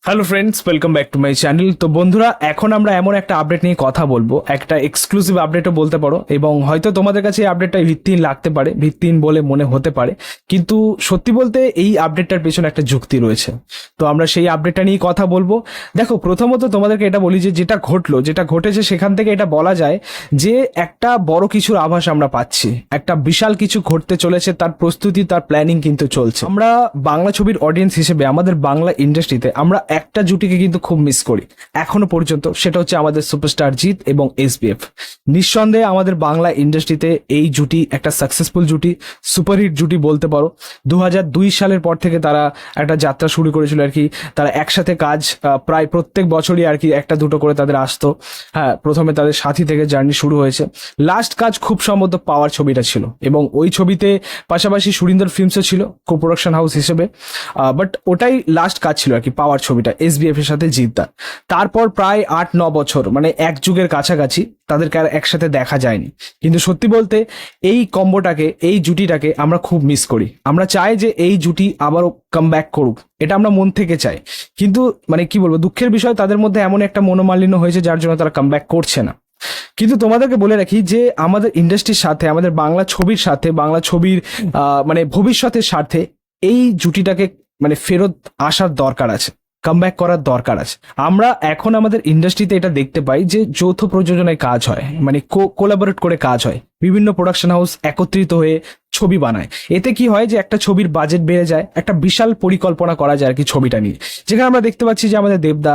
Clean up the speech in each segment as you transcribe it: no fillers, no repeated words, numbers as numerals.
Hello friends, welcome back to my channel. তো বন্ধুরা, এখন আমরা এমন একটা আপডেট নিয়ে কথা বলবো, একটা এক্সক্লুসিভ আপডেটও বলতে পারো, এবং হয়তো তোমাদের কাছে এই আপডেটটা ভিত্তিহীন লাগতে পারে, ভিত্তিহীন বলে মনে হতে পারে, কিন্তু সত্যি বলতে এই আপডেটটার পেছনে একটা যুক্তি রয়েছে। তো আমরা সেই আপডেটটা নিয়ে কথা বলবো। দেখো, প্রথমত তোমাদেরকে এটা বলি যে যেটা ঘটলো, যেটা ঘটেছে, সেখান থেকে এটা বলা যায় যে একটা বড় কিছুর আভাস আমরা পাচ্ছি, একটা বিশাল কিছু ঘটতে চলেছে, তার প্রস্তুতি, তার প্ল্যানিং কিন্তু চলছে। আমরা বাংলা ছবির অডিয়েন্স হিসেবে আমাদের বাংলা ইন্ডাস্ট্রিতে আমরা একটা জুটিকে কিন্তু খুব মিস করি এখনো পর্যন্ত, সেটা হচ্ছে আমাদের সুপারস্টার জিৎ এবং এসবিএফ। নিঃসন্দেহে আমাদের বাংলা ইন্ডাস্ট্রিতে এই জুটি একটা সাকসেসফুল জুটি, সুপারহিট জুটি বলতে পারো। 2002 সালের পর থেকে তারা একটা যাত্রা শুরু করেছিল আর কি। তারা একসাথে কাজ প্রায় প্রত্যেক বছরই আর কি একটা দুটো করে তাদের আসতো। হ্যাঁ, প্রথমে তাদের সাথী থেকে জার্নি শুরু হয়েছে। লাস্ট কাজ খুব সম্ভবত পাওয়ার ছবিটা ছিল, এবং ওই ছবিতে পাশাপাশি সুরিন্দর ফিল্মসও ছিল কো প্রোডাকশন হাউস হিসেবে। বাট ওটাই লাস্ট কাজ ছিল আর কি, পাওয়ার ছবিটা এসবিএফ এর সাথে জিদ্দার। তারপর প্রায় 8-9 বছর, মানে এক যুগের কাছাকাছি তাদেরকে আর একসাথে দেখা যায়নি। কিন্তু সত্যি বলতে এই কম্বোটাকে, এই জুটিটাকে আমরা খুব মিস করি। আমরা চাই যে এই জুটি আবারও কাম ব্যাক করুক, এটা আমরা মন থেকে চাই। কিন্তু মানে কি বলবো, দুঃখের বিষয় তাদের মধ্যে এমন একটা মনোমালিন্য হয়েছে যার জন্য তারা কাম ব্যাক করছে না। কিন্তু তোমাদেরকে বলে রাখি যে আমাদের ইন্ডাস্ট্রির সাথে, আমাদের বাংলা ছবির সাথে, বাংলা ছবির মানে ভবিষ্যতের সাথে এই জুটিটাকে মানে ফেরত আসার দরকার আছে, কামব্যাক করার দরকার আছে। আমরা এখন আমাদের ইন্ডাস্ট্রিতে এটা দেখতে পাই যে যৌথ প্রযোজনায় কাজ হয়, মানে কোলাবোরেট করে কাজ হয়, বিভিন্ন প্রোডাকশন হাউস একত্রিত হয়ে ছবি বানায়। এতে কি হয় যে একটা ছবির বাজেট বেড়ে যায়, একটা বিশাল পরিকল্পনা করা যায় আর কি ছবিটা নিয়ে। যেখানে আমরা দেখতে পাচ্ছি যে আমাদের দেবদা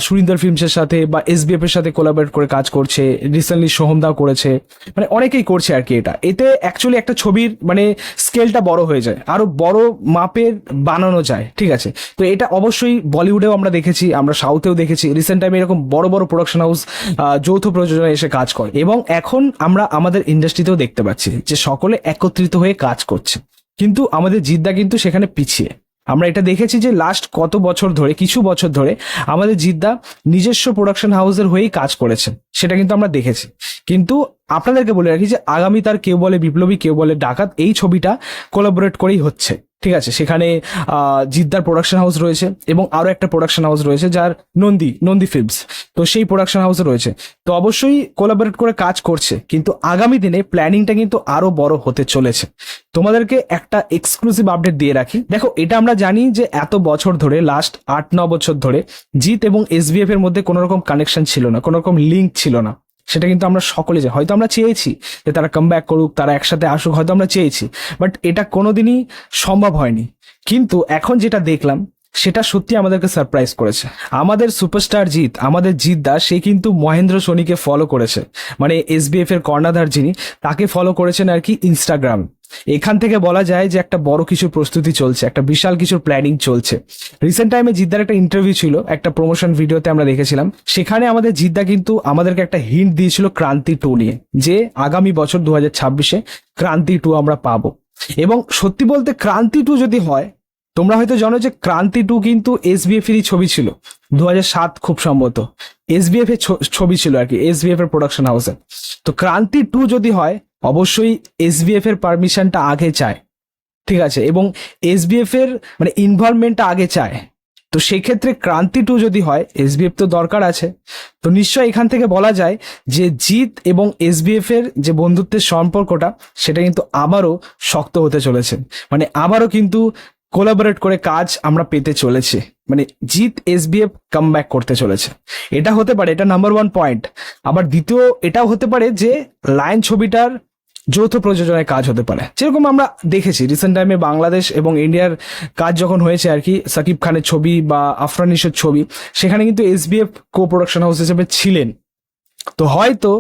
সুরিন্দর ফিল্মসের সাথে বা এসবিএফ এর সাথে কোলাবোরেট করে কাজ করছে, রিসেন্টলি সোহমদাও করেছে, মানে অনেকেই করছে আর কি। এতে অ্যাকচুয়ালি একটা ছবির মানে স্কেলটা বড় হয়ে যায়, আরো বড় মাপের বানানো যায়, ঠিক আছে। তো এটা অবশ্যই বলিউডেও আমরা দেখেছি, আমরা সাউথেও দেখেছি, রিসেন্ট টাইমে এরকম বড় বড় প্রোডাকশন হাউস যৌথ প্রযোজনায় এসে কাজ করে। এবং এখন আমরা আমাদের ইন্ডাস্ট্রিতেও দেখতে পাচ্ছি যে সকলে একত্রিত হয়ে কাজ করছে। কিন্তু আমাদের জিদ্দা কিন্তু সেখানে পিছিয়ে। আমরা এটা দেখেছি যে লাস্ট কত বছর ধরে, কিছু বছর ধরে আমাদের জিদ্দা নিজস্ব প্রোডাকশন হাউসের হয়েই কাজ করেছে, সেটা কিন্তু আমরা দেখেছি। কিন্তু আপনাদেরকে বলে রাখি যে আগামী তার কেউ বলে বিপ্লবী, কেউ বলে ডাকাত, এই ছবিটা কোলাবোরেট করেই হচ্ছে, ঠিক আছে। সেখানে জিদ্দার প্রোডাকশন হাউস রয়েছে এবং আরো একটা প্রোডাকশন হাউস রয়েছে যার নন্দী ফিল্মস, তো সেই প্রোডাকশন হাউসে রয়েছে। তো অবশ্যই কোলাবোরেট করে কাজ করছে, কিন্তু আগামী দিনে প্ল্যানিংটা কিন্তু আরো বড় হতে চলেছে। তোমাদেরকে একটা এক্সক্লুসিভ আপডেট দিয়ে রাখি। দেখো, এটা আমরা জানি যে এত বছর ধরে, লাস্ট 8-9 বছর ধরে জিৎ এবং এসবিএফ এর মধ্যে কোনো রকম কানেকশন ছিল না, কোনো রকম লিঙ্ক ছিল না। সেটা কিন্তু আমরা সকলে জানি। হয়তো আমরা চেয়েছি যে তারা কাম ব্যাক করুক, তারা একসাথে আসুক, হয়তো আমরা চেয়েছি, বাট এটা কোনোদিনই সম্ভব হয়নি। কিন্তু এখন যেটা দেখলাম সেটা সত্যি আমাদেরকে সারপ্রাইজ করেছে। আমাদের সুপারস্টার জিৎ, আমাদের জিৎদা, সে কিন্তু মহেন্দ্র সোনিকে ফলো করেছে, মানে এসবিএফ এর কর্ণধার যিনি, তাকে ফলো করেছেন আর কি ইনস্টাগ্রাম। এখান থেকে বলা যায় যে একটা বড় কিছুর প্রস্তুতি চলছে, একটা বিশাল কিছুর প্ল্যানিং চলছে। রিসেন্ট টাইমে জিদ্দার একটা ইন্টারভিউ ছিল, একটা প্রমোশন ভিডিওতে আমরা দেখেছিলাম। সেখানে আমাদের জিদ্দা কিন্তু আমাদেরকে একটা হিন্ট দিয়েছিল ক্রান্তি 2 নিয়ে, যে আগামী বছর 2026-এ ক্রান্তি 2 আমরা পাবো। এবং সত্যি বলতে ক্রান্তি 2 যদি হয়, তোমরা হয়তো জানো যে ক্রান্তি 2 কিন্তু এসবিএফ এরই ছবি ছিল, 2007 খুব সম্ভবত এসবিএফ এর ছবি ছিল আর কি, এসবিএফ এর প্রোডাকশন হাউসে। তো ক্রান্তি 2 যদি হয়, অবশ্যই এসবিএফ এর পারমিশনটা আগে চায়, ঠিক আছে, এবং এসবিএফ এর মানে ইনভলভমেন্টটা আগে চায়। তো সেই ক্ষেত্রে ক্রান্তি 2 যদি হয়, এসবিএফ তো দরকার আছে। তো নিশ্চয় এখান থেকে বলা যায় যে জিৎ এবং এসবিএফ এর যে বন্ধুত্বের সম্পর্কটা, সেটা কিন্তু আবারও শক্ত হতে চলেছে। মানে আবারও কিন্তু কোলাবোরেট করে কাজ আমরা পেতে চলেছি, মানে জিৎ এসবিএফ কাম ব্যাক করতে চলেছে। এটা হতে পারে, এটা নাম্বার 1 পয়েন্ট। আবার দ্বিতীয় এটাও হতে পারে যে লায়ন ছবিটার যৌথ প্রযোজনায় কাজ হতে পারে, যেরকম আমরা দেখেছি রিসেন্ট টাইমে বাংলাদেশ এবং ইন্ডিয়ার কাজ যখন হয়েছে আর কি, সাকিব খানের ছবি বা আফরানিসের ছবি, সেখানে কিন্তু এসবিএফ কো প্রোডাকশন হাউস হিসেবে ছিলেন। তো হয়তো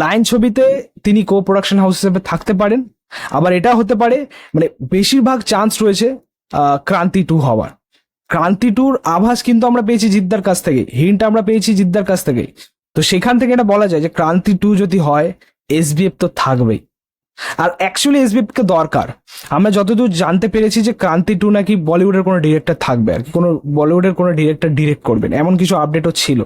লায়ন ছবিতে তিনি কো প্রোডাকশন হাউস হিসেবে থাকতে পারেন। আবার এটা হতে পারে, মানে বেশিরভাগ চান্স রয়েছে ক্রান্তি 2 হওয়ার। ক্রান্তি 2-র আভাস কিন্তু আমরা পেয়েছি জিদ্দার কাছ থেকে, হিন্ট আমরা পেয়েছি জিদ্দার কাছ থেকে। তো সেখান থেকে এটা বলা যায় যে ক্রান্তি 2 যদি হয়, এসবিএফ তো থাকবেই, আর অ্যাকচুয়ালি এসবিএফ কে দরকার। আমরা যতদূর জানতে পেরেছি যে ক্রান্তি 2 নাকি বলিউডের কোনো ডিরেক্টর থাকবে আর কি, কোনো বলিউডের কোনো ডিরেক্টর ডিরেক্ট করবেন, এমন কিছু আপডেটও ছিল।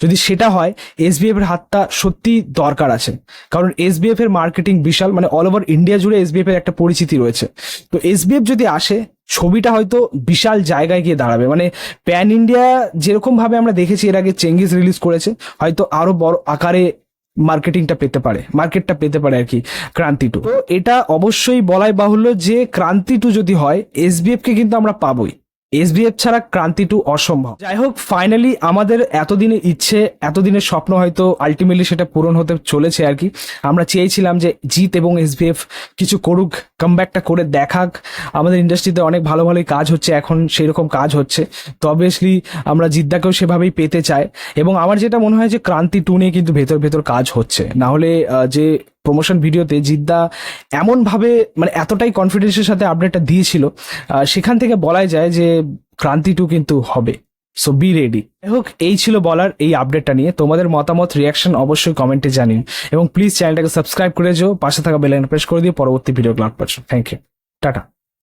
যদি সেটা হয়, এসবিএফ এর হাতটা সত্যি দরকার আছে, কারণ এসবিএফ এর মার্কেটিং বিশাল, মানে অল ওভার ইন্ডিয়া জুড়ে এসবিএফ এর একটা পরিচিতি রয়েছে। তো এসবিএফ যদি আসে, ছবিটা হয়তো বিশাল জায়গায় গিয়ে দাঁড়াবে। মানে প্যান ইন্ডিয়া যেরকম ভাবে আমরা দেখেছি এর আগে চেঙ্গিস রিলিজ করেছে, হয়তো আরো বড় আকারে মার্কেটটা পেতে পারে আর কি ক্রান্তি 2। তো এটা অবশ্যই বলাই বাহুল্য যে ক্রান্তি 2 যদি হয়, এসবিএফ কে কিন্তু আমরা পাবোই। এসবিএফ ছাড়া ক্রান্তি 2 অসম্ভব। যাই হোক, ফাইনালি আমাদের এতদিনের ইচ্ছে, এতদিনের স্বপ্ন হয়তো আলটিমেটলি সেটা পূরণ হতে চলেছে আর কি। আমরা চেয়েছিলাম যে জিৎ এবং এসবিএফ কিছু করুক, কামব্যাকটা করে দেখাক। আমাদের ইন্ডাস্ট্রিতে অনেক ভালো ভালোই কাজ হচ্ছে এখন, সেই রকম কাজ হচ্ছে। তো অবভিয়াসলি আমরা জিদ্দাকেও সেভাবেই পেতে চাই, এবং আমার যেটা মনে হয় যে ক্রান্তি 2 নিয়ে কিন্তু ভেতর কাজ হচ্ছে। না হলে যে প্রমোশন ভিডিওতে জিদ্দা এমন ভাবে, মানে এতটাই কনফিডেন্সের সাথে আপডেটটা দিয়েছিল, সেখান থেকে বলাই যায় যে ক্রান্তি 2 কিন্তু হবে। So be ready. যাই হোক, এই ছিল বলার এই আপডেটটা নিয়ে। তোমাদের মতামত, রিয়াকশন অবশ্যই কমেন্টে জানিন, এবং প্লিজ চ্যানেলটাকে সাবস্ক্রাইব করে যাও, পাশে থাকা বেল আইকন প্রেস করে দিয়ে পরবর্তী ভিডিও ক্লাব পাচ্ছ। Thank you, tata.